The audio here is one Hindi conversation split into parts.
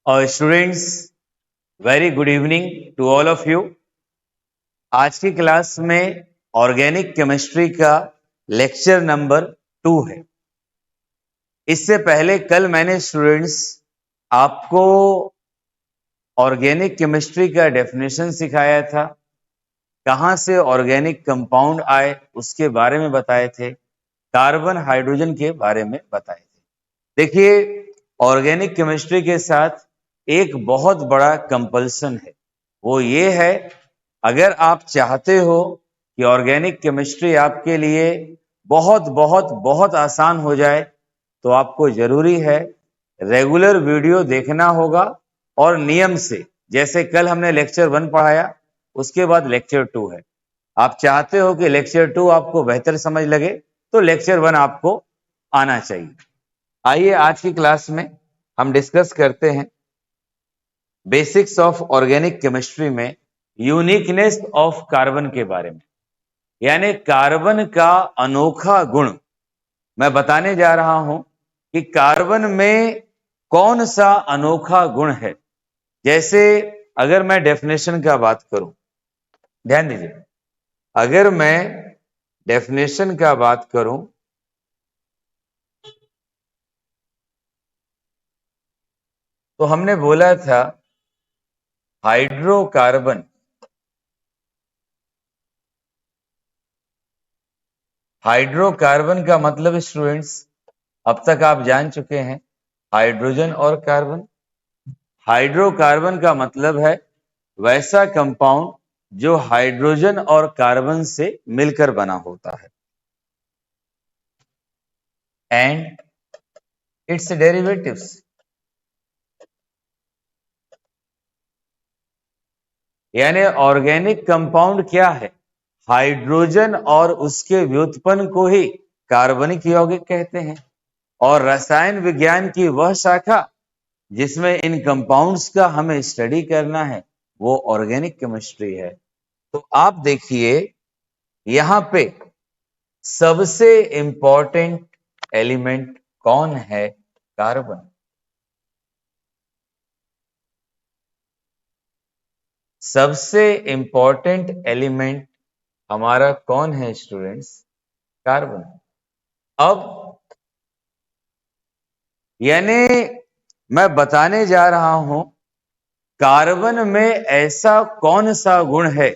Students, very good evening to all of you. आज की क्लास में ऑर्गेनिक केमिस्ट्री का लेक्चर नंबर 2 है। इससे पहले कल मैंने स्टूडेंट्स आपको ऑर्गेनिक केमिस्ट्री का डेफिनेशन सिखाया था, कहाँ से ऑर्गेनिक कंपाउंड आए उसके बारे में बताए थे, कार्बन हाइड्रोजन के बारे में बताए थे। देखिए, ऑर्गेनिक केमिस्ट्री के साथ एक बहुत बड़ा कंपल्सन है, वो ये है, अगर आप चाहते हो कि ऑर्गेनिक केमिस्ट्री आपके लिए बहुत बहुत बहुत आसान हो जाए, तो आपको जरूरी है रेगुलर वीडियो देखना होगा और नियम से, जैसे कल हमने लेक्चर 1 पढ़ाया, उसके बाद लेक्चर 2 है। आप चाहते हो कि लेक्चर 2 आपको बेहतर समझ लगे, तो लेक्चर 1 आपको आना चाहिए। आइए आज की क्लास में हम डिस्कस करते हैं बेसिक्स ऑफ ऑर्गेनिक केमिस्ट्री में यूनिकनेस ऑफ कार्बन के बारे में, यानी कार्बन का अनोखा गुण। मैं बताने जा रहा हूं कि कार्बन में कौन सा अनोखा गुण है। जैसे अगर मैं डेफिनेशन का बात करूं, ध्यान दीजिए, अगर मैं डेफिनेशन का बात करूं तो हमने बोला था हाइड्रोकार्बन। हाइड्रोकार्बन का मतलब स्टूडेंट्स अब तक आप जान चुके हैं, हाइड्रोजन और कार्बन। हाइड्रोकार्बन का मतलब है वैसा कंपाउंड जो हाइड्रोजन और कार्बन से मिलकर बना होता है, एंड इट्स डेरिवेटिव्स। यानी ऑर्गेनिक कंपाउंड क्या है? हाइड्रोजन और उसके व्युत्पन्न को ही कार्बनिक यौगिक कहते हैं। और रसायन विज्ञान की वह शाखा जिसमें इन कंपाउंड्स का हमें स्टडी करना है, वो ऑर्गेनिक केमिस्ट्री है। तो आप देखिए, यहां पे सबसे इंपॉर्टेंट एलिमेंट कौन है? कार्बन। सबसे इंपॉर्टेंट एलिमेंट हमारा कौन है स्टूडेंट्स? कार्बन। अब यानी मैं बताने जा रहा हूं, कार्बन में ऐसा कौन सा गुण है,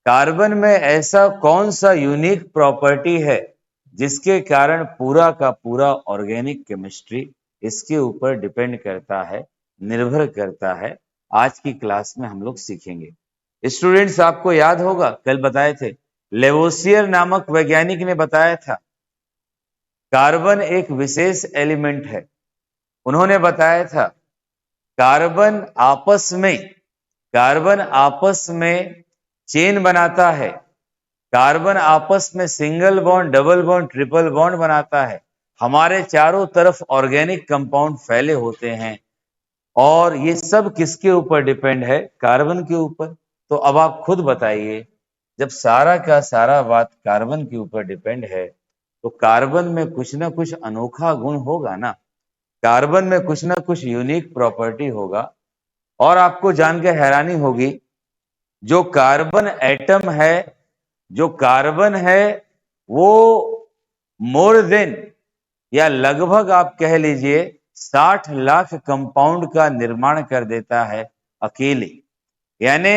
कार्बन में ऐसा कौन सा यूनिक प्रॉपर्टी है जिसके कारण पूरा का पूरा ऑर्गेनिक केमिस्ट्री इसके ऊपर डिपेंड करता है, निर्भर करता है। आज की क्लास में हम लोग सीखेंगे। स्टूडेंट्स, आपको याद होगा कल बताए थे, लेवोसियर नामक वैज्ञानिक ने बताया था कार्बन एक विशेष एलिमेंट है। उन्होंने बताया था कार्बन आपस में कार्बन आपस में चेन बनाता है, कार्बन आपस में single bond, double bond, triple bond बनाता है। हमारे चारों तरफ ऑर्गेनिक कंपाउंड फैले होते हैं, और ये सब किसके ऊपर डिपेंड है? कार्बन के ऊपर। तो अब आप खुद बताइए, जब सारा का सारा बात कार्बन के ऊपर डिपेंड है, तो कार्बन में कुछ ना कुछ अनोखा गुण होगा ना, कार्बन में कुछ ना कुछ यूनिक प्रॉपर्टी होगा। और आपको जानकर हैरानी होगी, जो कार्बन एटम है, जो कार्बन है, वो मोर देन, या लगभग आप कह लीजिए 60 लाख कंपाउंड का निर्माण कर देता है अकेले। यानी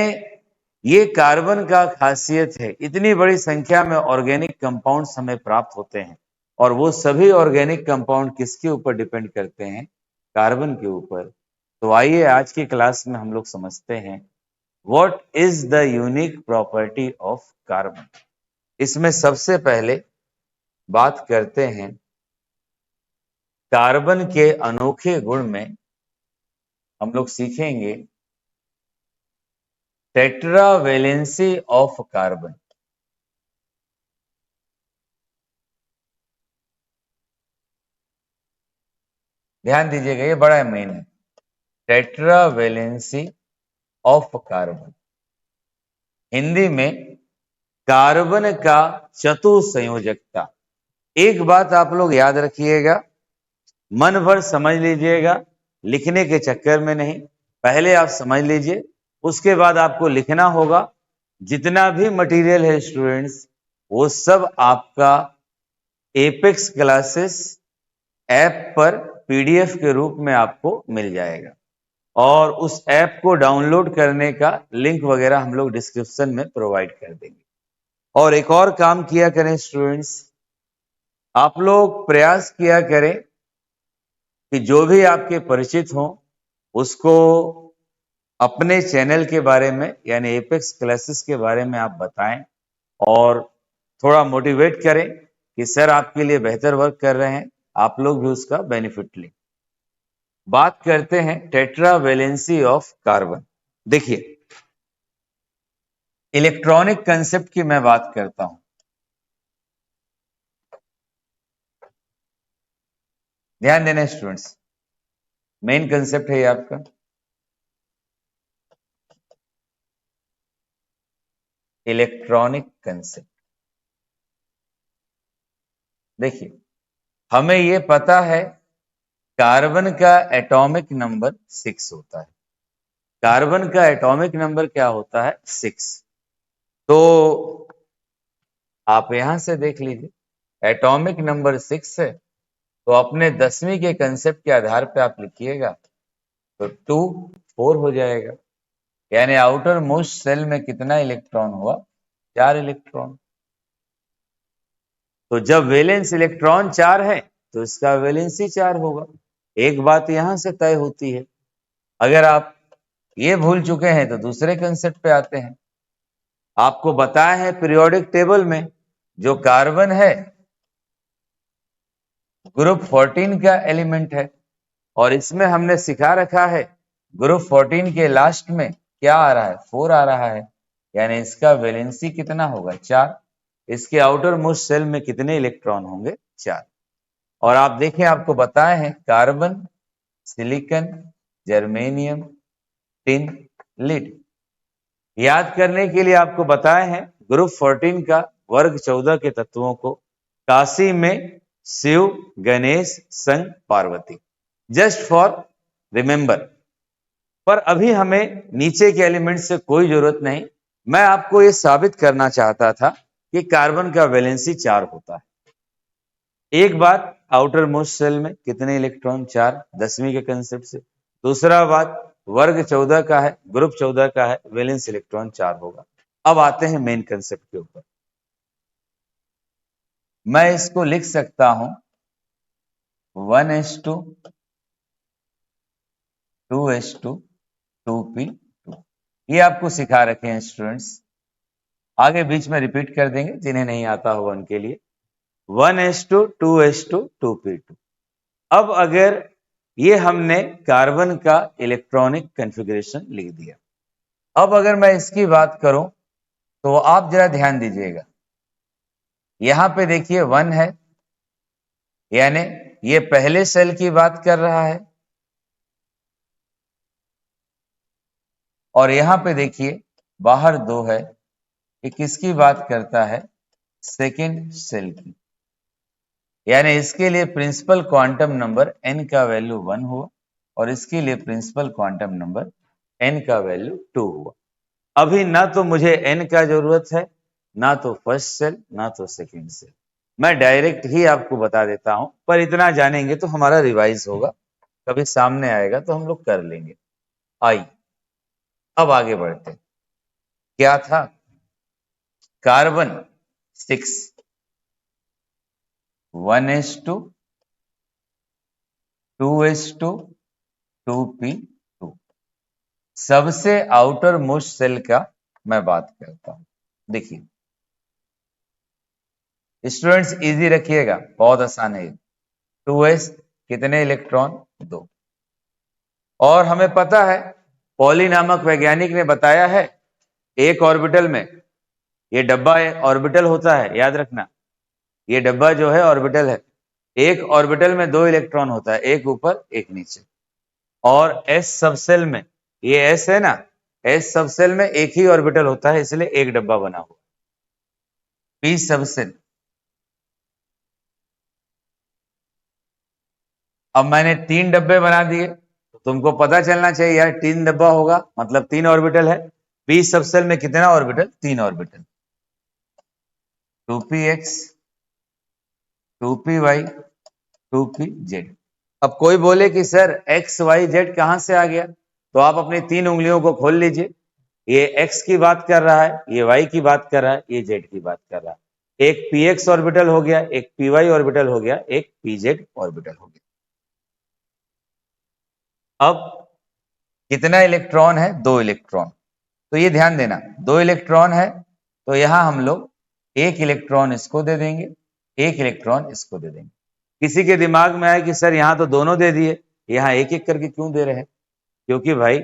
ये कार्बन का खासियत है, इतनी बड़ी संख्या में ऑर्गेनिक कंपाउंड्स हमें प्राप्त होते हैं, और वो सभी ऑर्गेनिक कंपाउंड किसके ऊपर डिपेंड करते हैं? कार्बन के ऊपर। तो आइए आज की क्लास में हम लोग समझते हैं what is the unique property of carbon. इसमें सबसे पहले बात करते हैं कार्बन के अनोखे गुण में। हम लोग सीखेंगे टेट्रावेलेंसी ऑफ कार्बन। ध्यान दीजिएगा, ये बड़ा मेन है, टेट्रावेलेंसी ऑफ कार्बन। हिंदी में कार्बन का चतुसंयोजकता। एक बात आप लोग याद रखिएगा, मन भर समझ लीजिएगा, लिखने के चक्कर में नहीं, पहले आप समझ लीजिए, उसके बाद आपको लिखना होगा। जितना भी मटेरियल है स्टूडेंट्स, वो सब आपका एपेक्स क्लासेस ऐप पर पीडीएफ के रूप में आपको मिल जाएगा, और उस ऐप को डाउनलोड करने का लिंक वगैरह हम लोग डिस्क्रिप्शन में प्रोवाइड कर देंगे। और एक और काम किया करें स्टूडेंट्स, आप लोग प्रयास किया करें कि जो भी आपके परिचित हों उसको अपने चैनल के बारे में यानी एपेक्स क्लासेस के बारे में आप बताएं, और थोड़ा मोटिवेट करें कि सर आपके लिए बेहतर वर्क कर रहे हैं, आप लोग भी उसका बेनिफिट लें। बात करते हैं टेट्रा वैलेंसी ऑफ कार्बन। देखिए, इलेक्ट्रॉनिक कंसेप्ट की मैं बात करता हूं, ध्यान देना स्टूडेंट्स, मेन कंसेप्ट है ये आपका इलेक्ट्रॉनिक कंसेप्ट। देखिए, हमें ये पता है कार्बन का एटॉमिक नंबर 6 होता है। कार्बन का एटॉमिक नंबर क्या होता है? 6। तो आप यहां से देख लीजिए, एटॉमिक नंबर 6 है, तो अपने 10वीं के कंसेप्ट के आधार पे आप लिखिएगा तो 2 4 हो जाएगा। यानी आउटर मोस्ट सेल में कितना इलेक्ट्रॉन हुआ? 4 इलेक्ट्रॉन। तो जब वैलेंस इलेक्ट्रॉन 4 है तो इसका वैलेंसी 4 होगा। एक बात यहां से तय होती है। अगर आप ये भूल चुके हैं तो दूसरे कंसेप्ट पे आते हैं। आपको बताया है पीरियोडिक टेबल में जो कार्बन है ग्रुप 14 का एलिमेंट है, और इसमें हमने सिखा रखा है ग्रुप 14 के लास्ट में क्या आ रहा है? 4 आ रहा है। यानी इसका वैलेंसी कितना होगा? 4। इसके आउटर मोस्ट सेल में कितने इलेक्ट्रॉन होंगे? 4। और आप देखें, आपको बताए हैं carbon, silicon, germanium, tin, lead. याद करने के लिए आपको बताए हैं ग्रुप 14 का वर्ग 14 के तत्वों को काशी में शिव, गणेश, संग, पार्वती, जस्ट फॉर रिमेंबर। पर अभी हमें नीचे के एलिमेंट से कोई जरूरत नहीं। मैं आपको ये साबित करना चाहता था कि कार्बन का वैलेंसी 4 होता है। एक बात, आउटर मोस्ट सेल में कितने इलेक्ट्रॉन? 4, 10वीं के कंसेप्ट से। दूसरा बात, वर्ग 14 का है, ग्रुप 14 का है, वैलेंस इलेक्ट्रॉन 4 होगा। अब आते हैं मेन कंसेप्ट के ऊपर। मैं इसको लिख सकता हूं 1s2 2s2 2p2। ये आपको सिखा रखे हैं स्टूडेंट्स, आगे बीच में रिपीट कर देंगे जिन्हें नहीं आता होगा उनके लिए। 1s2 2s2 2p2। अब अगर ये हमने कार्बन का इलेक्ट्रॉनिक कॉन्फ़िगरेशन लिख दिया, अब अगर मैं इसकी बात करूं तो आप जरा ध्यान दीजिएगा। यहां पे देखिए 1 है, यानी ये पहले सेल की बात कर रहा है, और यहां पे देखिए बाहर 2 है, ये किसकी बात करता है? सेकेंड सेल की। यानी इसके लिए प्रिंसिपल क्वांटम नंबर n का वैल्यू 1 हुआ, और इसके लिए प्रिंसिपल क्वांटम नंबर n का वैल्यू 2 हुआ। अभी ना तो मुझे n का जरूरत है, ना तो फर्स्ट सेल, ना तो सेकेंड सेल। मैं डायरेक्ट ही आपको बता देता हूं, पर इतना जानेंगे तो हमारा रिवाइज होगा, कभी सामने आएगा तो हम लोग कर लेंगे। आई, अब आगे बढ़ते हैं। क्या था? Carbon 6, 1s2 2s2 2p2। सबसे आउटर मोस्ट सेल का मैं बात करता हूं। देखिए स्टूडेंट्स, इजी रखिएगा, बहुत आसान है। 2s कितने इलेक्ट्रॉन? 2। और हमें पता है पॉली नामक वैज्ञानिक ने बताया है एक ऑर्बिटल में, ये डब्बा ऑर्बिटल होता है, याद रखना, ये डब्बा जो है ऑर्बिटल है। एक ऑर्बिटल में 2 इलेक्ट्रॉन होता है, एक ऊपर एक नीचे। और एस सबसेल में, ये एस है ना, एस सबसेल में एक ही ऑर्बिटल होता है, इसलिए एक डब्बा बना हुआ। पी सबसेल, अब मैंने 3 डब्बे बना दिए, तो तुमको पता चलना चाहिए यार, 3 डब्बा होगा मतलब 3 ऑर्बिटल है। पी सबसेल में कितना orbital? 3 orbital. 2px, 2py, 2pz। अब कोई बोले कि सर एक्स वाई जेड कहां से आ गया, तो आप अपनी 3 उंगलियों को खोल लीजिए। ये एक्स की बात कर रहा है, ये वाई की बात कर रहा है, ये जेड की बात कर रहा है। एक पी एक्स ऑर्बिटल हो गया, एक पी वाई ऑर्बिटल हो गया, एक पी जेड ऑर्बिटल हो गया। अब कितना इलेक्ट्रॉन है? 2 इलेक्ट्रॉन। तो ये ध्यान देना, 2 इलेक्ट्रॉन है तो यहां हम लोग 1 इलेक्ट्रॉन इसको दे देंगे, 1 इलेक्ट्रॉन इसको दे देंगे। किसी के दिमाग में आया कि सर यहां तो दोनों दे दिए, यहां एक एक करके क्यों दे रहे हैं? क्योंकि भाई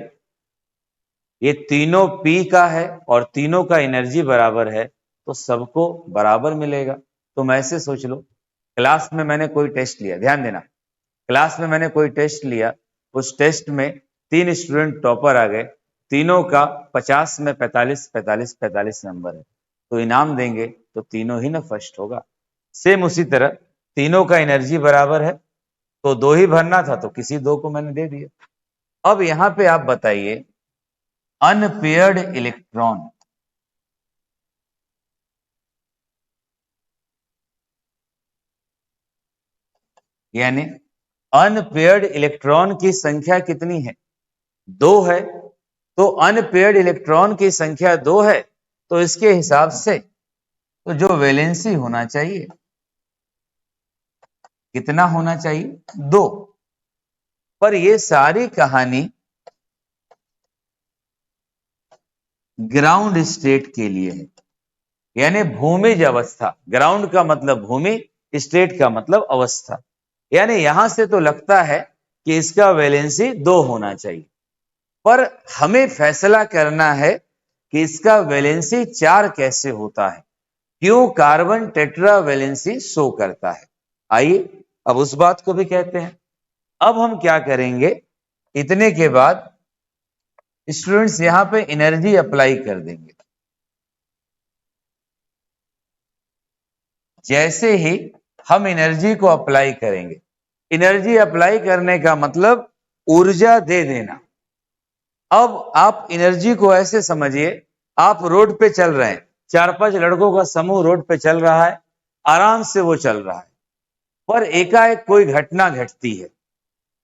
ये तीनों पी का है और तीनों का एनर्जी बराबर है, तो सबको बराबर मिलेगा। तुम ऐसे सोच लो, क्लास में मैंने कोई टेस्ट लिया, ध्यान देना, क्लास में मैंने कोई टेस्ट लिया, उस टेस्ट में 3 स्टूडेंट टॉपर आ गए, तीनों का 50 में 45 45 45 नंबर है, तो इनाम देंगे तो तीनों ही ना फर्स्ट होगा। सेम उसी तरह तीनों का एनर्जी बराबर है, तो 2 ही भरना था तो किसी 2 को मैंने दे दिया। अब यहां पे आप बताइए, अनपेयर्ड इलेक्ट्रॉन, यानी अनपेयर्ड इलेक्ट्रॉन की संख्या कितनी है? 2 है। तो अनपेयर्ड इलेक्ट्रॉन की संख्या 2 है, तो इसके हिसाब से तो जो वैलेंसी होना चाहिए कितना होना चाहिए? 2। पर ये सारी कहानी ग्राउंड स्टेट के लिए है, यानी भूमिज अवस्था। ग्राउंड का मतलब भूमि, स्टेट का मतलब अवस्था। यानी यहां से तो लगता है कि इसका वैलेंसी 2 होना चाहिए, पर हमें फैसला करना है कि इसका वैलेंसी 4 कैसे होता है, क्यों कार्बन टेट्रा वैलेंसी शो करता है। आइए अब उस बात को भी कहते हैं। अब हम क्या करेंगे, इतने के बाद स्टूडेंट्स यहां पे एनर्जी अप्लाई कर देंगे। जैसे ही हम एनर्जी को अप्लाई करेंगे, एनर्जी अप्लाई करने का मतलब ऊर्जा दे देना। अब आप एनर्जी को ऐसे समझिए, आप रोड पे चल रहे हैं, 4-5 लड़कों का समूह रोड पे चल रहा है, आराम से वो चल रहा है, पर एकाएक कोई घटना घटती है,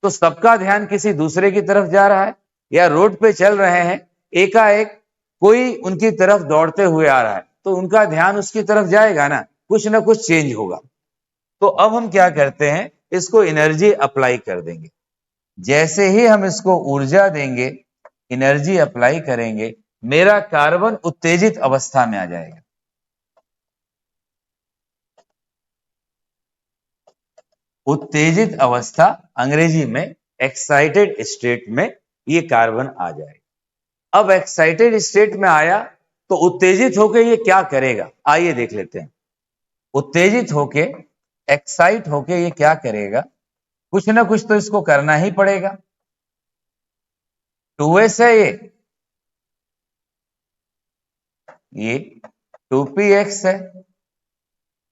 तो सबका ध्यान किसी दूसरे की तरफ जा रहा है। या रोड पे चल रहे हैं, एकाएक कोई उनकी तरफ दौड़ते हुए आ रहा है, तो उनका ध्यान उसकी तरफ जाएगा ना कुछ चेंज होगा। तो अब हम क्या करते हैं, इसको एनर्जी अप्लाई कर देंगे। जैसे ही हम इसको ऊर्जा देंगे, एनर्जी अप्लाई करेंगे, मेरा कार्बन उत्तेजित अवस्था में आ जाएगा। उत्तेजित अवस्था, अंग्रेजी में एक्साइटेड स्टेट में ये कार्बन आ जाएगा। अब एक्साइटेड स्टेट में आया तो उत्तेजित होकर ये क्या करेगा, आइए देख लेते हैं। उत्तेजित होके, एक्साइट होके ये क्या करेगा, कुछ ना कुछ तो इसको करना ही पड़ेगा। 2s है ये 2px है,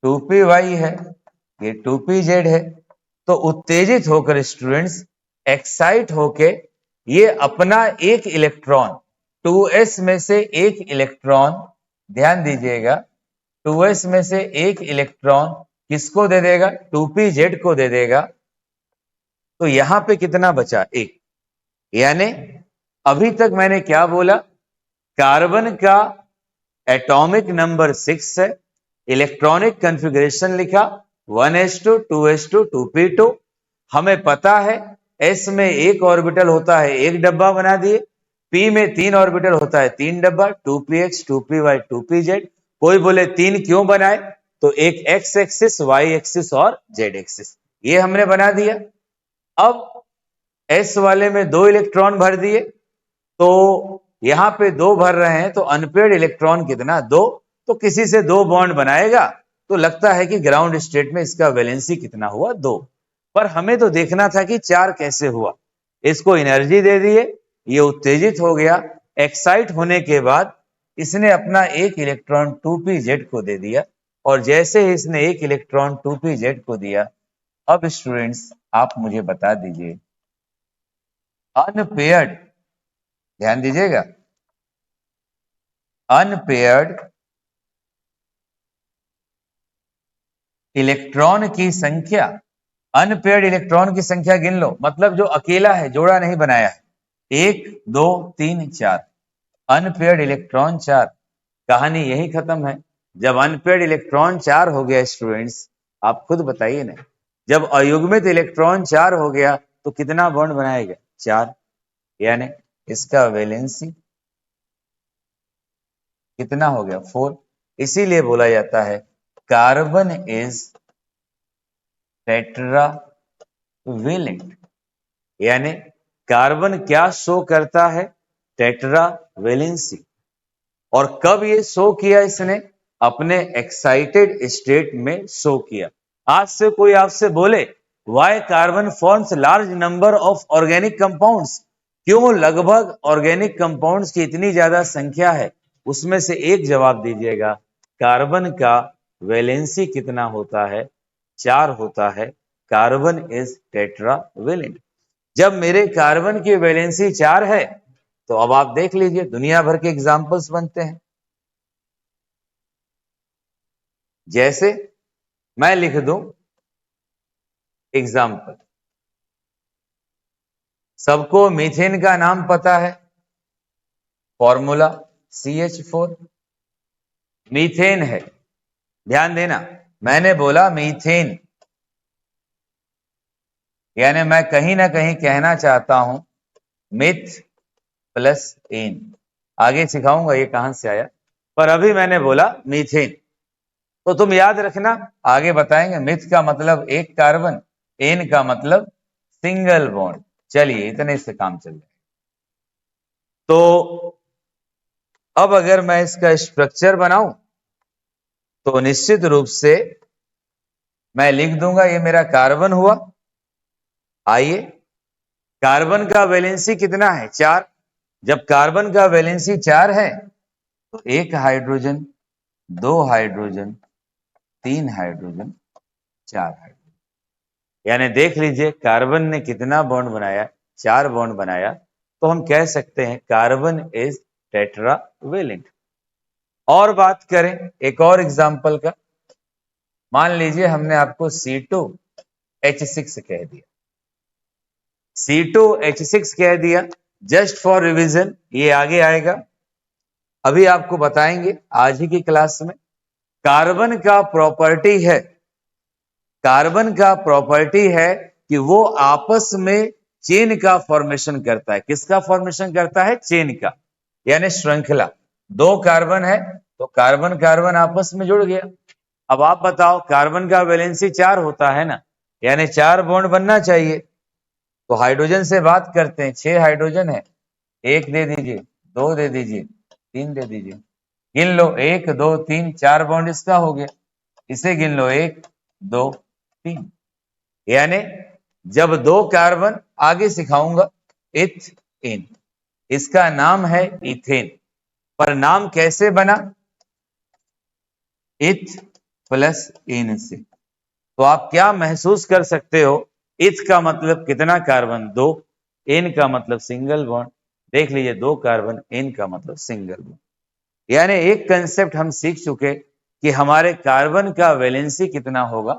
2py है, ये 2pz है। तो उत्तेजित होकर स्टूडेंट्स, एक्साइट होके ये अपना एक इलेक्ट्रॉन, 2s में से एक इलेक्ट्रॉन, ध्यान दीजिएगा, 2s में से एक इलेक्ट्रॉन किसको दे देगा? 2pz को दे देगा। तो यहां पे कितना बचा? एक। यानी अभी तक मैंने क्या बोला, कार्बन का एटॉमिक नंबर 6 है, इलेक्ट्रॉनिक कॉन्फ़िगरेशन लिखा 1s2 2s2 2p2। हमें पता है s में एक ऑर्बिटल होता है, एक डब्बा बना दिए, p में 3 ऑर्बिटल होता है, 3 डब्बा, 2px 2py 2pz। कोई बोले 3 क्यों बनाए, तो एक x एक्सिस, y एक्सिस और z एक्सिस, ये हमने बना दिया। अब s वाले में 2 इलेक्ट्रॉन भर दिए, तो यहां पे 2 भर रहे हैं, तो अनपेयर्ड इलेक्ट्रॉन कितना? 2। तो किसी से 2 बॉन्ड बनाएगा, तो लगता है कि ग्राउंड स्टेट में इसका वैलेंसी कितना हुआ? 2। पर हमें तो देखना था कि 4 कैसे हुआ। इसको एनर्जी दे दिए, ये उत्तेजित हो गया, एक्साइट होने के बाद इसने अपना एक इलेक्ट्रॉन 2pz को दे दिया, और जैसे ही इसने एक इलेक्ट्रॉन 2pz को दिया, अब स्टूडेंट्स आप मुझे बता दीजिए अनपेयर्ड, ध्यान दीजिएगा, अनपेयर्ड इलेक्ट्रॉन की संख्या, अनपेयर्ड इलेक्ट्रॉन की संख्या गिन लो, मतलब जो अकेला है, जोड़ा नहीं बनाया है, 1 2 3 4, अनपेयर्ड इलेक्ट्रॉन 4। कहानी यही खत्म है। जब अनपेयर्ड इलेक्ट्रॉन 4 हो गया स्टूडेंट्स, आप खुद बताइए ना, जब अयुग्मित इलेक्ट्रॉन 4 हो गया तो कितना बॉन्ड बनाएगा? 4। यानी इसका वैलेंसी कितना हो गया? 4। इसीलिए बोला जाता है कार्बन इज टेट्रावेलेंट। यानी कार्बन क्या शो करता है? टेट्रावेलेंसी। और कब ये शो किया इसने? अपने एक्साइटेड स्टेट में शो किया। आज से कोई आपसे बोले why carbon forms large number of organic compounds, क्यों लगभग ऑर्गेनिक कंपाउंड्स की इतनी ज्यादा संख्या है, उसमें से एक जवाब दीजिएगा, कार्बन का वैलेंसी कितना होता है? 4 होता है। Carbon is tetravalent. जब मेरे कार्बन की वैलेंसी 4 है, तो अब आप देख लीजिए दुनिया भर के एग्जाम्पल्स बनते हैं। जैसे मैं लिख दूं एग्जाम्पल, सबको मीथेन का नाम पता है, फॉर्मूला CH4। मीथेन है, ध्यान देना, मैंने बोला मीथेन, यानी मैं कहीं ना कहीं कहना चाहता हूं मिथ प्लस एन। आगे सिखाऊंगा ये कहां से आया, पर अभी मैंने बोला मीथेन। तो तुम याद रखना, आगे बताएंगे मिथ का मतलब एक कार्बन, एन का मतलब सिंगल बॉन्ड। चलिए इतने से काम चल जाए। तो अब अगर मैं इसका स्ट्रक्चर बनाऊं तो निश्चित रूप से मैं लिख दूंगा ये मेरा कार्बन हुआ। आइए, कार्बन का वैलेंसी कितना है? 4। जब कार्बन का वैलेंसी 4 है तो एक हाइड्रोजन, दो हाइड्रोजन, तीन हाइड्रोजन, चार हाइड्रोजन। यानी देख लीजिए कार्बन ने कितना बॉन्ड बनाया? 4 बॉन्ड बनाया। तो हम कह सकते हैं कार्बन इज टेट्रावेलेंट। और बात करें एक और एग्जांपल का, मान लीजिए हमने आपको C2H6 कह दिया, C2H6 कह दिया। जस्ट फॉर रिवीजन ये आगे आएगा, अभी आपको बताएंगे आज ही की क्लास में। कार्बन का प्रॉपर्टी है, कार्बन का प्रॉपर्टी है कि वो आपस में चेन का फॉर्मेशन करता है। किसका फॉर्मेशन करता है? चेन का, यानी श्रृंखला। दो कार्बन है तो कार्बन कार्बन आपस में जुड़ गया। अब आप बताओ, कार्बन का वैलेंसी 4 होता है ना, यानी 4 बॉन्ड बनना चाहिए। तो हाइड्रोजन से बात करते हैं, 6 हाइड्रोजन है, एक दे दीजिए, दो दे दीजिए, तीन दे दीजिए। गिन लो, 1 2 3, 4 बॉन्ड इसका हो गया। इसे गिन लो, 1 2 3। यानी जब दो कार्बन, आगे सिखाऊंगा, इथेन, इसका नाम है इथेन। पर नाम कैसे बना? इथ प्लस एन से। तो आप क्या महसूस कर सकते हो? इथ का मतलब कितना कार्बन? 2। एन का मतलब सिंगल बॉन्ड। देख लीजिए, 2 कार्बन, एन का मतलब सिंगल बॉन्ड। यानी एक कंसेप्ट हम सीख चुके कि हमारे कार्बन का वैलेंसी कितना होगा?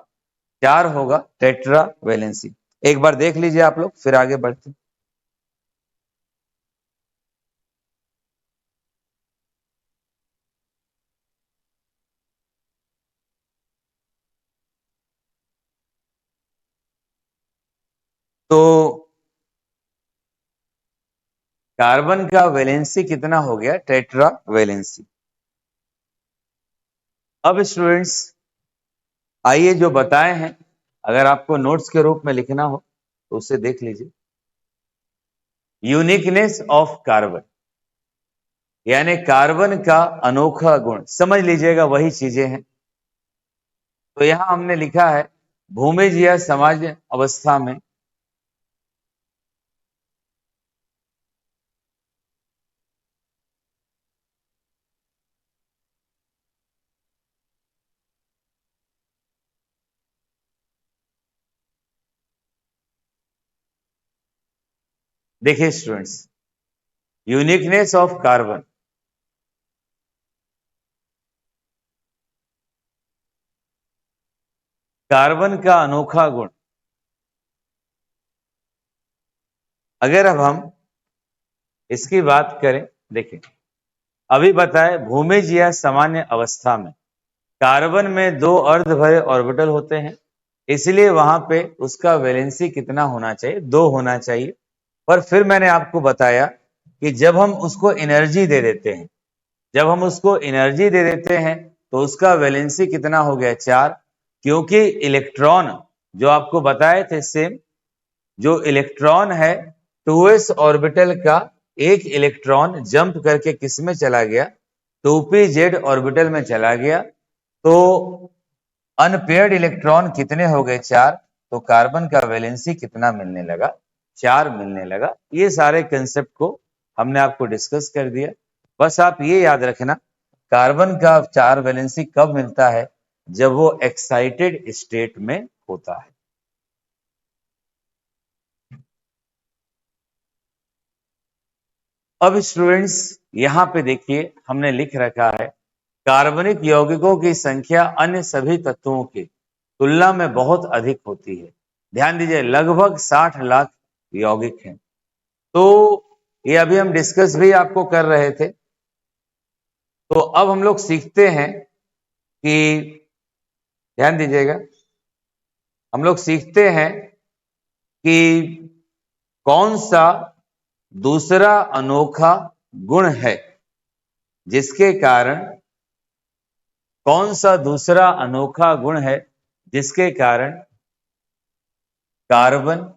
4 होगा, टेट्रा वैलेंसी। एक बार देख लीजिए आप लोग, फिर आगे बढ़ते। तो कार्बन का वैलेंसी कितना हो गया? Tetra valency. अब स्टूडेंट्स आइए जो बताए हैं, अगर आपको नोट्स के रूप में लिखना हो तो उसे देख लीजिए। यूनिकनेस ऑफ कार्बन, यानी कार्बन का अनोखा गुण, समझ लीजिएगा वही चीजें हैं। तो यहां हमने लिखा है भूमिज या समाज अवस्था में देखिए students, uniqueness of carbon, carbon का अनोखा गुण। अगर अब हम इसकी बात करें, देखिए अभी बताए भूमिज या सामान्य अवस्था में कार्बन में दो अर्धभरे ऑर्बिटल होते हैं, इसलिए वहां पे उसका वैलेंसी कितना होना चाहिए? 2 होना चाहिए। पर फिर मैंने आपको बताया कि जब हम उसको एनर्जी दे देते हैं, जब हम उसको एनर्जी दे देते हैं तो उसका वैलेंसी कितना हो गया? 4, क्योंकि इलेक्ट्रॉन जो आपको बताए थे सेम, जो इलेक्ट्रॉन है 2s ऑर्बिटल का एक इलेक्ट्रॉन जंप करके किस में चला गया? 2pz ऑर्बिटल में चला गया। तो अनपेयर्ड इलेक्ट्रॉन कितने हो गए? 4। तो कार्बन का वैलेंसी कितना मिलने लगा? 4 मिलने लगा। ये सारे कंसेप्ट को हमने आपको डिस्कस कर दिया। बस आप ये याद रखना, कार्बन का 4 वैलेंसी कब मिलता है? जब वो एक्साइटेड स्टेट में होता है। अब स्टूडेंट्स यहां पे देखिए हमने लिख रखा है, कार्बनिक यौगिकों की संख्या अन्य सभी तत्वों की तुलना में बहुत अधिक होती है। ध्यान दीजिए, लगभग 60 लाख यौगिक हैं। तो ये अभी हम डिस्कस भी आपको कर रहे थे। तो अब हम लोग सीखते हैं कि, ध्यान दीजिएगा, हम लोग सीखते हैं कि कौन सा दूसरा अनोखा गुण है जिसके कारण, कौन सा दूसरा अनोखा गुण है जिसके कारण कार्बन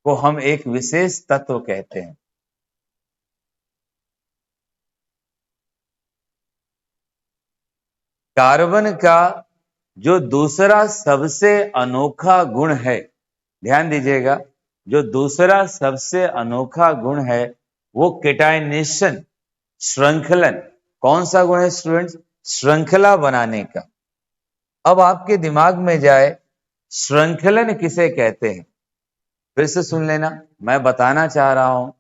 को हम एक विशेष तत्व कहते हैं। कार्बन का जो दूसरा सबसे अनोखा गुण है, ध्यान दीजिएगा, जो दूसरा सबसे अनोखा गुण है वो केटाइनेशन, श्रृंखलन। कौन सा गुण है स्टूडेंट्स? श्रृंखला बनाने का। अब आपके दिमाग में जाए, श्रृंखलन किसे कहते हैं? फिर से सुन लेना, मैं बताना चाह रहा हूं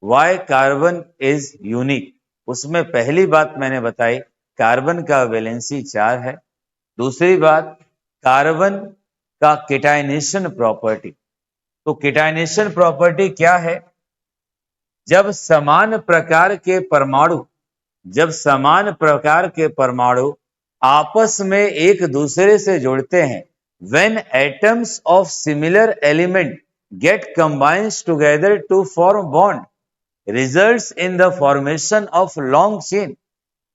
वाई कार्बन इज यूनिक। उसमें पहली बात मैंने बताई, कार्बन का वैलेंसी 4 है। दूसरी बात, कार्बन का केटाइनेशन प्रॉपर्टी। तो केटाइनेशन प्रॉपर्टी क्या है? जब समान प्रकार के परमाणु, जब समान प्रकार के परमाणु आपस में एक दूसरे से जुड़ते हैं, when atoms of similar element get combined together to form bond, results in the formation of long chain।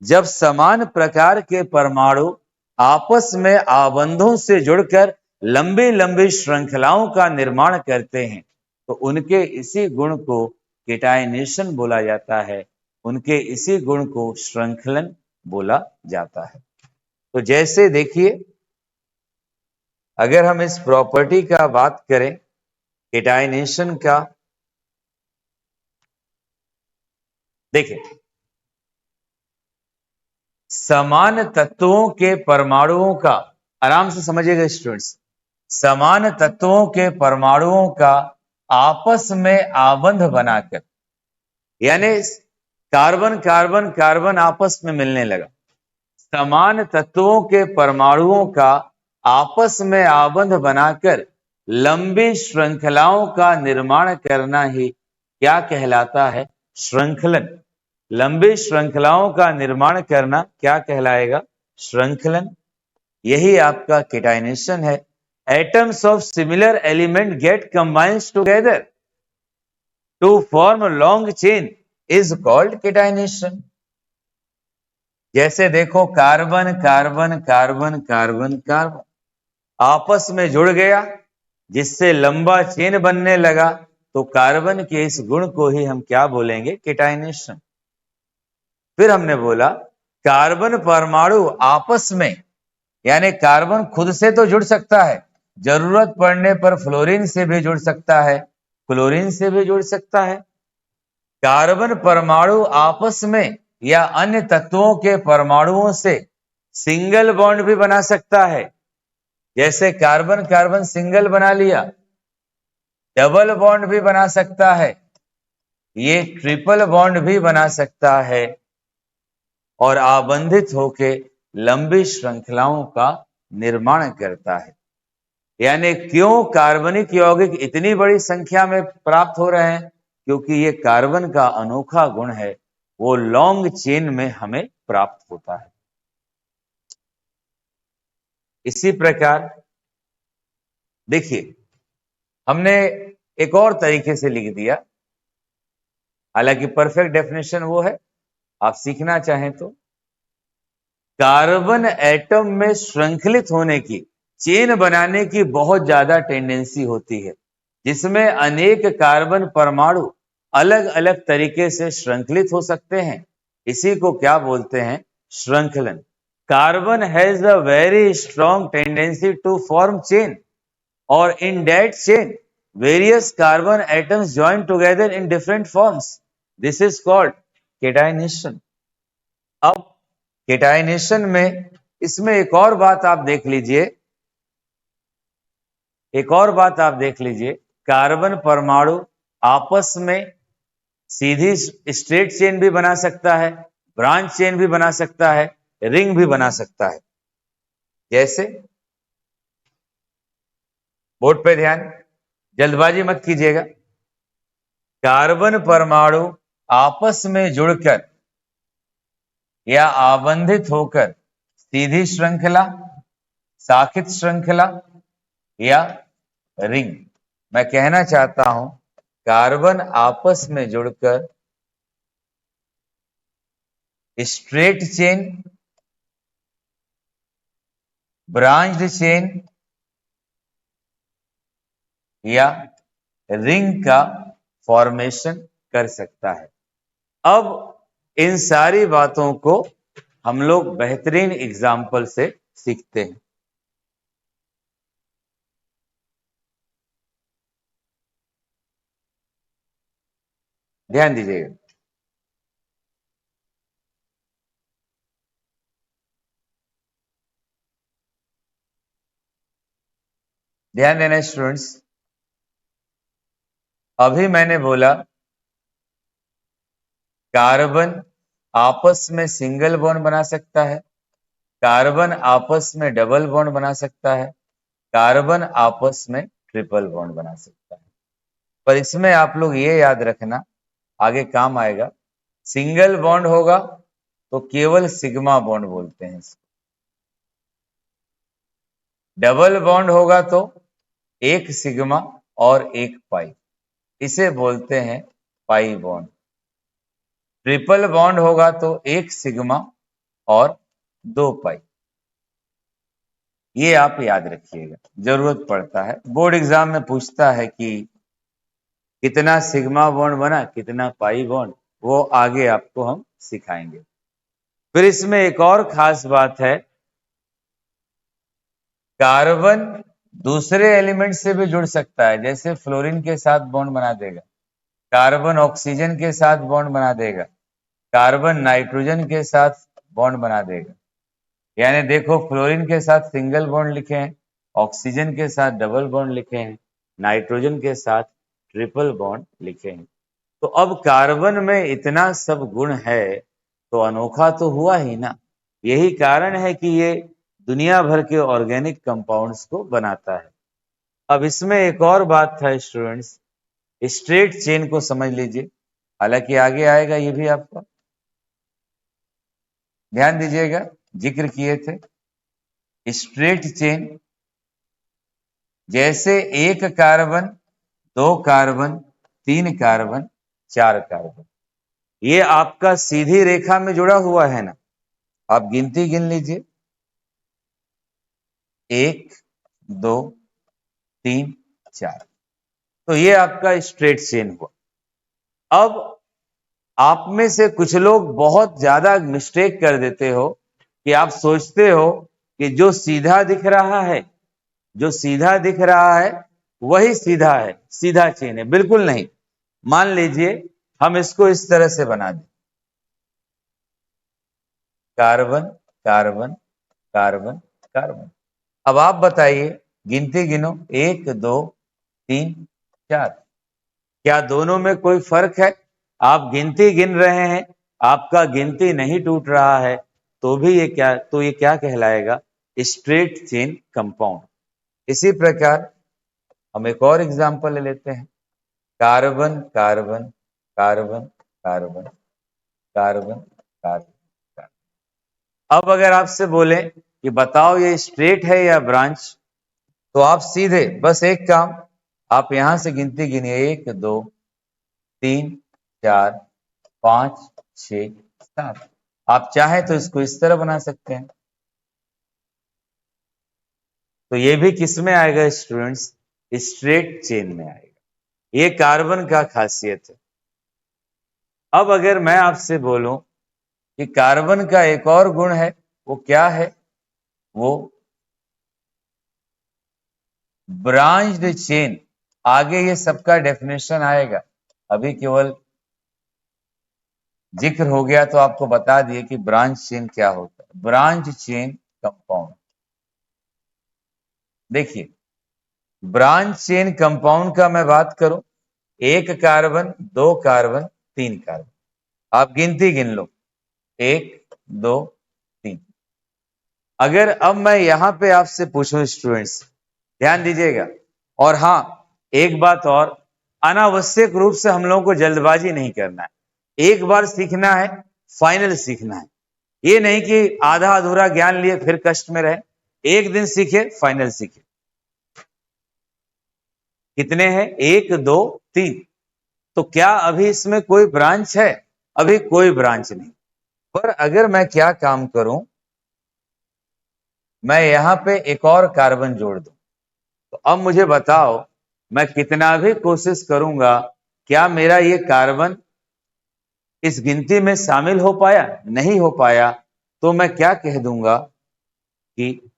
जब समान प्रकार के परमाणु आपस में आबंधों से जुड़कर लंबी लंबी श्रृंखलाओं का निर्माण करते हैं, तो उनके इसी गुण को केटाइनेशन बोला जाता है, उनके इसी गुण को श्रृंखलन बोला जाता है। तो जैसे देखिए, अगर हम इस प्रॉपर्टी का बात करें केटाइनेशन का, देखिए समान तत्वों के परमाणुओं का, आराम से समझिएगा स्टूडेंट्स, समान तत्वों के परमाणुओं का आपस में आबंध बनाकर, यानी कार्बन कार्बन कार्बन आपस में मिलने लगा, समान तत्वों के परमाणुओं का आपस में आबंध बनाकर लंबी श्रृंखलाओं का निर्माण करना ही क्या कहलाता है? श्रृंखलन। लंबी श्रृंखलाओं का निर्माण करना क्या कहलाएगा? श्रृंखलन। यही आपका केटाइनेशन है। Atoms of similar element get combined together to form long chain is called catenation. जैसे देखो, carbon carbon carbon carbon carbon आपस में जुड़ गया, जिससे लंबा चेन बनने लगा, तो कार्बन के इस गुण को ही हम क्या बोलेंगे? केटाइनेशन। फिर हमने बोला कार्बन परमाणु आपस में, यानी कार्बन खुद से तो जुड़ सकता है, जरूरत पड़ने पर फ्लोरीन से भी जुड़ सकता है, क्लोरीन से भी जुड़ सकता है। कार्बन परमाणु आपस में या अन्य तत्वों के परमाणुओं से सिंगल बॉन्ड भी बना सकता है। जैसे कार्बन कार्बन सिंगल बना लिया, डबल बॉन्ड भी बना सकता है, ये ट्रिपल बॉन्ड भी बना सकता है और आबंधित होके लंबी श्रृंखलाओं का निर्माण करता है। यानी क्यों कार्बनिक यौगिक इतनी बड़ी संख्या में प्राप्त हो रहे हैं? क्योंकि ये कार्बन का अनोखा गुण है, वो लॉन्ग चेन में हमें प्राप्त होता है। इसी प्रकार देखिए, हमने एक और तरीके से लिख दिया, हालांकि परफेक्ट डेफिनेशन वो है, आप सीखना चाहें तो कार्बन एटम में श्रृंखलित होने की, चेन बनाने की बहुत ज्यादा टेंडेंसी होती है, जिसमें अनेक कार्बन परमाणु अलग अलग तरीके से श्रृंखलित हो सकते हैं। इसी को क्या बोलते हैं? श्रृंखलन। Carbon has a very strong tendency to form chain, और in that chain various carbon atoms join together in different forms. This is called catenation. अब केटाइनेशन में इसमें एक और बात आप देख लीजिए, कार्बन परमाणु आपस में सीधी स्ट्रेट चेन भी बना सकता है, ब्रांच चेन भी बना सकता है, रिंग भी बना सकता है। जैसे बोर्ड पे ध्यान, जल्दबाजी मत कीजिएगा। कार्बन परमाणु आपस में जुड़कर या आबंधित होकर सीधी श्रृंखला, साखित श्रृंखला या रिंग, मैं कहना चाहता हूं कार्बन आपस में जुड़कर स्ट्रेट चेन, ब्रांच्ड चेन या रिंग का फॉर्मेशन कर सकता है। अब इन सारी बातों को हम लोग बेहतरीन एग्जाम्पल से सीखते हैं। ध्यान दीजिएगा, ध्यान देना स्टूडेंट्स। अभी मैंने बोला कार्बन आपस में सिंगल बॉन्ड बना सकता है, कार्बन आपस में डबल बॉन्ड बना सकता है, कार्बन आपस में ट्रिपल बॉन्ड बना सकता है। पर इसमें आप लोग ये याद रखना, आगे काम आएगा, सिंगल बॉन्ड होगा तो केवल सिग्मा बॉन्ड बोलते हैं इसको, डबल बॉन्ड होगा तो एक सिग्मा और एक पाई, इसे बोलते हैं पाई बॉन्ड। ट्रिपल बॉन्ड होगा तो एक सिग्मा और दो पाई। ये आप याद रखिएगा, जरूरत पड़ता है, बोर्ड एग्जाम में पूछता है कि कितना सिग्मा बॉन्ड बना, कितना पाई बॉन्ड, वो आगे आपको हम सिखाएंगे। फिर इसमें एक और खास बात है, कार्बन दूसरे एलिमेंट से भी जुड़ सकता है, जैसे फ्लोरीन के साथ बॉन्ड बना देगा, कार्बन ऑक्सीजन के साथ बॉन्ड बना देगा, कार्बन नाइट्रोजन के साथ बॉन्ड बना देगा। यानी देखो, फ्लोरीन के साथ सिंगल बॉन्ड लिखे हैं, ऑक्सीजन के साथ डबल बॉन्ड लिखे हैं, नाइट्रोजन के साथ ट्रिपल बॉन्ड लिखे हैं। तो अब कार्बन में इतना सब गुण है तो अनोखा तो हुआ ही ना। यही कारण है कि ये दुनिया भर के ऑर्गेनिक कंपाउंड्स को बनाता है। अब इसमें एक और बात था स्टूडेंट्स, स्ट्रेट चेन को समझ लीजिए, हालांकि आगे आएगा ये भी आपका, ध्यान दीजिएगा, जिक्र किए थे स्ट्रेट चेन, जैसे एक कार्बन, दो कार्बन, तीन कार्बन, चार कार्बन, ये आपका सीधी रेखा में जुड़ा हुआ है ना, आप गिनती गिन लीजिए, एक, दो, तीन, चार, तो ये आपका स्ट्रेट चेन हुआ। अब आप में से कुछ लोग बहुत ज्यादा मिस्टेक कर देते हो कि आप सोचते हो कि जो सीधा दिख रहा है, जो सीधा दिख रहा है वही सीधा है, सीधा चेन है। बिल्कुल नहीं। मान लीजिए हम इसको इस तरह से बना दें, कार्बन कार्बन कार्बन कार्बन। अब आप बताइए, गिनती गिनो, एक, दो, तीन, 4। क्या दोनों में कोई फर्क है? आप गिनती गिन रहे हैं, आपका गिनती नहीं टूट रहा है, तो ये क्या कहलाएगा? Straight chain compound. इसी प्रकार हम एक और एग्जांपल ले लेते हैं। Carbon carbon carbon carbon carbon carbon. अब अगर आपसे बोले कि बताओ ये स्ट्रेट है या ब्रांच, तो आप सीधे बस एक काम, आप यहां से गिनती गिनिए, 1 2 3 4 5 6 7। आप चाहें तो इसको इस तरह बना सकते हैं। तो ये भी किस में आएगा स्टूडेंट्स? स्ट्रेट चेन में आएगा। ये कार्बन का खासियत है। अब अगर मैं आपसे बोलूं कि कार्बन का एक और गुण है, वो क्या है? वो ब्रांच्ड चेन। आगे ये सबका डेफिनेशन आएगा, अभी केवल जिक्र हो गया तो आपको बता दिए कि ब्रांच चेन क्या होता है। ब्रांच चेन कंपाउंड, देखिए ब्रांच चेन कंपाउंड का मैं बात करूं, 1 कार्बन 2 कार्बन 3 कार्बन, आप गिनती गिन लो, 1 2 3। अगर अब मैं यहां पे आपसे पूछूं स्टूडेंट्स, ध्यान दीजिएगा, और हाँ एक बात और, अनावश्यक रूप से हम लोगों को जल्दबाजी नहीं करना है। एक बार सीखना है, फाइनल सीखना है। ये नहीं कि आधा अधूरा ज्ञान लिए फिर कष्ट में रहे। एक दिन सीखे, फाइनल सीखे। कितने हैं? 1 2 3। तो क्या अभी इसमें कोई ब्रांच है? अभी कोई ब्रांच नहीं। पर अगर मैं क्या काम करूं, मैं यहां पे एक और कार्बन जोड़ दूं, तो अब मुझे बताओ, मैं कितना भी कोशिश करूंगा, क्या मेरा ये कार्बन इस गिनती में शामिल हो पाया? नहीं हो पाया। तो मैं क्या कह दूंगा कि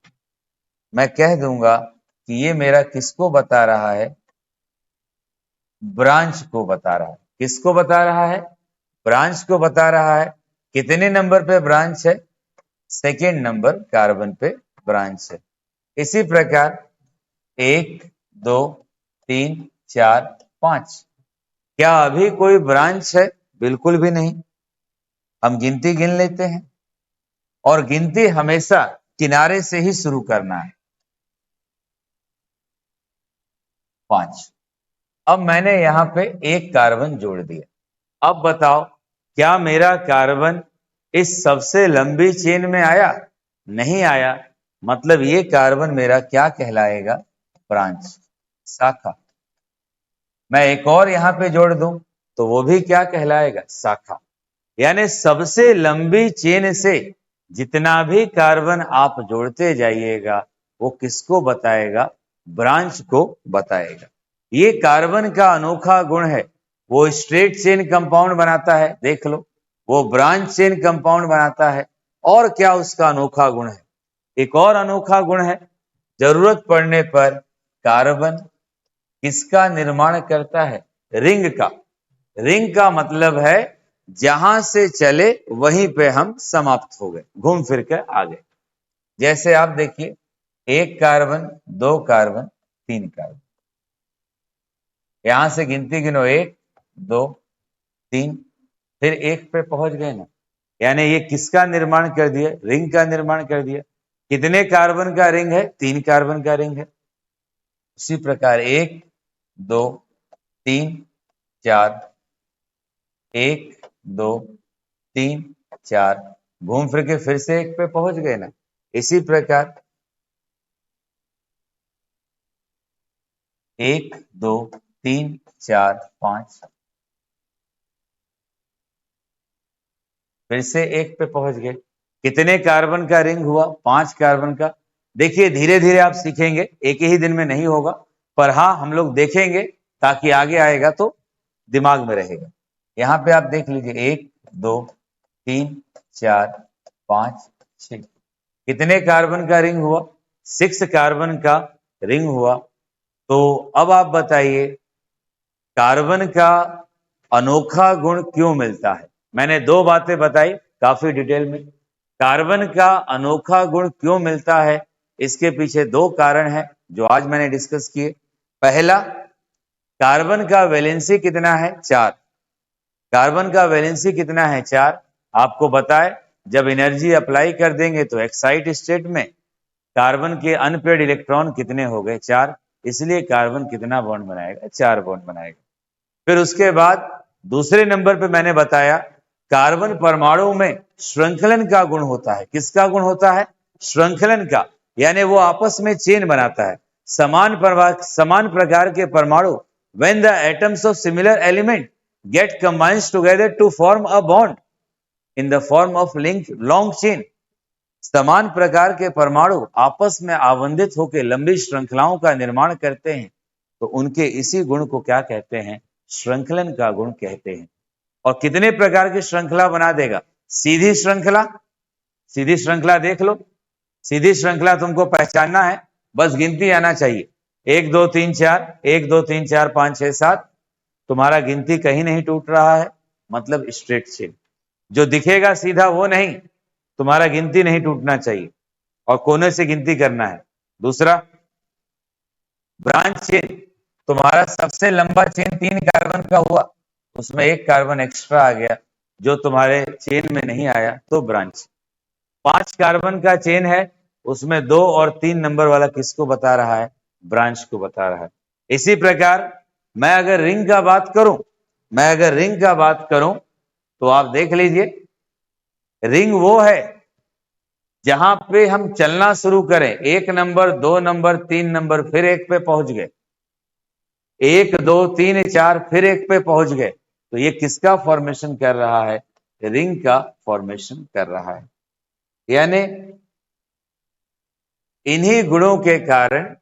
मैं कह दूंगा कि ये मेरा किसको बता रहा है? ब्रांच को बता रहा है। किसको बता रहा है? ब्रांच को बता रहा है। कितने नंबर पे ब्रांच है? सेकेंड नंबर कार्बन पे ब्रांच है। इसी प्रकार 1 2 3 4 5। क्या अभी कोई ब्रांच है? बिल्कुल भी नहीं। हम गिनती गिन लेते हैं, और गिनती हमेशा किनारे से ही शुरू करना है। 5। अब मैंने यहां पे एक कार्बन जोड़ दिया। अब बताओ, क्या मेरा कार्बन इस सबसे लंबी चेन में आया? नहीं आया। मतलब ये कार्बन मेरा क्या कहलाएगा? ब्रांच, शाखा। मैं एक और यहां पे जोड़ दूं, तो वो भी क्या कहलाएगा? शाखा। यानी सबसे लंबी चेन से जितना भी कार्बन आप जोड़ते जाइएगा, वो किसको बताएगा? ब्रांच को बताएगा। ये कार्बन का अनोखा गुण है। वो स्ट्रेट चेन कंपाउंड बनाता है, देख लो, वो ब्रांच चेन कंपाउंड बनाता है। और क्या उसका अनोखा गुण है? एक और अनोखा गुण है, जरूरत पड़ने पर कार्बन किसका निर्माण करता है? रिंग का। रिंग का मतलब है जहां से चले वहीं पे हम समाप्त हो गए, घूम फिर कर आ गए। जैसे आप देखिए, 1 कार्बन 2 कार्बन 3 कार्बन, यहां से गिनती गिनो, 1 2 3, फिर 1 पे पहुंच गए ना। यानी ये किसका निर्माण कर दिया? रिंग का निर्माण कर दिया। कितने कार्बन का रिंग है? 3 कार्बन का रिंग है। उसी प्रकार 1 2 3 4, 1 2 3 4, घूम फिर के फिर से 1 पे पहुंच गए ना। इसी प्रकार 1 2 3 4 5, फिर से 1 पे पहुंच गए। कितने कार्बन का रिंग हुआ? 5 कार्बन का। देखिए धीरे धीरे आप सीखेंगे, एक ही दिन में नहीं होगा, पर हाँ हम लोग देखेंगे, ताकि आगे आएगा तो दिमाग में रहेगा। यहां पे आप देख लीजिए, 1 2 3 4 5 6, कितने कार्बन का रिंग हुआ? 6 कार्बन का रिंग हुआ। तो अब आप बताइए, कार्बन का अनोखा गुण क्यों मिलता है? मैंने 2 बातें बताई काफी डिटेल में। कार्बन का अनोखा गुण क्यों मिलता है, इसके पीछे 2 कारण हैं जो आज मैंने डिस्कस किए। पहला, कार्बन का वैलेंसी कितना है 4। कार्बन का वैलेंसी कितना है 4। आपको बताए जब एनर्जी अप्लाई कर देंगे तो एक्साइट स्टेट में कार्बन के अनपेड इलेक्ट्रॉन कितने हो गए 4, इसलिए कार्बन कितना बॉन्ड बनाएगा 4 बॉन्ड बनाएगा। फिर उसके बाद दूसरे नंबर पे मैंने बताया कार्बन परमाणु में श्रृंखलन का गुण होता है। किसका गुण होता है? श्रृंखलन का, यानी वो आपस में चेन बनाता है। समान प्रकार के परमाणु when the atoms of similar element get combined together to form a bond in the form of link long chain, समान प्रकार के परमाणु आपस में आवंदित होकर लंबी श्रृंखलाओं का निर्माण करते हैं तो उनके इसी गुण को क्या कहते हैं? श्रृंखलन का गुण कहते हैं। और कितने प्रकार की श्रृंखला बना देगा? सीधी श्रृंखला, सीधी श्रृंखला देख लो। सीधी श्रृंखला तुमको पहचानना है, बस गिनती आना चाहिए 1 2 3 4 1 2 3 4 5 6 7। तुम्हारा गिनती कहीं नहीं टूट रहा है, मतलब स्ट्रेट चेन। जो दिखेगा सीधा वो नहीं, तुम्हारा गिनती नहीं टूटना चाहिए और कोने से गिनती करना है। दूसरा ब्रांच चेन, तुम्हारा सबसे लंबा चेन 3 कार्बन का हुआ, उसमें 1 कार्बन एक्स्ट्रा आ गया जो तुम्हारे चेन में नहीं आया तो ब्रांच। 5 कार्बन का चेन है, उसमें 2 और 3 नंबर वाला किसको बता रहा है? ब्रांच को बता रहा है। इसी प्रकार मैं अगर रिंग का बात करूं तो आप देख लीजिए, रिंग वो है जहां पे हम चलना शुरू करें 1 नंबर 2 नंबर 3 नंबर फिर 1 पे पहुंच गए, 1 2 3 4 फिर 1 पे पहुंच गए, तो ये किसका फॉर्मेशन कर रहा है? रिंग का फॉर्मेशन कर रहा है। यानी इन्हीं गुणों के कारण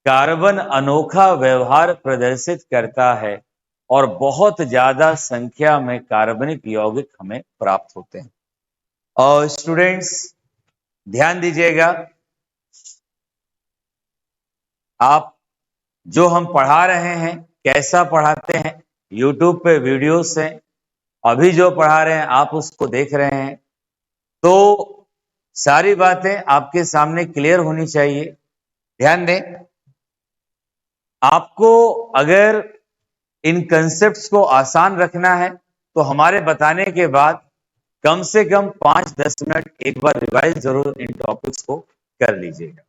कार्बन अनोखा व्यवहार प्रदर्शित करता है और बहुत ज्यादा संख्या में कार्बनिक यौगिक हमें प्राप्त होते हैं। और स्टूडेंट्स ध्यान दीजिएगा, आप जो हम पढ़ा रहे हैं कैसा पढ़ाते हैं, YouTube पे वीडियोस हैं, अभी जो पढ़ा रहे हैं आप उसको देख रहे हैं, तो सारी बातें आपके सामने क्लियर होनी चाहिए। ध्यान दें, आपको अगर इन कंसेप्ट्स को आसान रखना है तो हमारे बताने के बाद कम से कम 5-10 मिनट एक बार रिवाइज जरूर इन टॉपिक्स को कर लीजिएगा।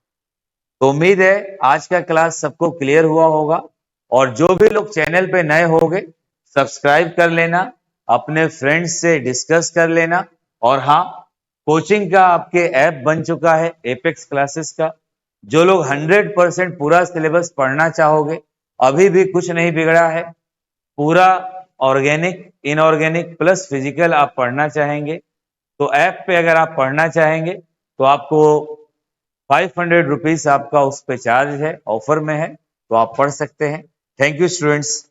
तो उम्मीद है आज का क्लास सबको क्लियर हुआ होगा, और जो भी लोग चैनल पे नए होंगे सब्सक्राइब कर लेना, अपने फ्रेंड्स से डिस्कस कर लेना। और हाँ, कोचिंग का आपके ऐप बन चुका है एपेक्स क्लासेस का। जो लोग 100% पूरा सिलेबस पढ़ना चाहोगे, अभी भी कुछ नहीं बिगड़ा है, पूरा ऑर्गेनिक इनऑर्गेनिक प्लस फिजिकल आप पढ़ना चाहेंगे तो ऐप पे अगर आप पढ़ना चाहेंगे तो आपको 500 रुपीज आपका उस पे चार्ज है, ऑफर में है, तो आप पढ़ सकते हैं। Thank you students.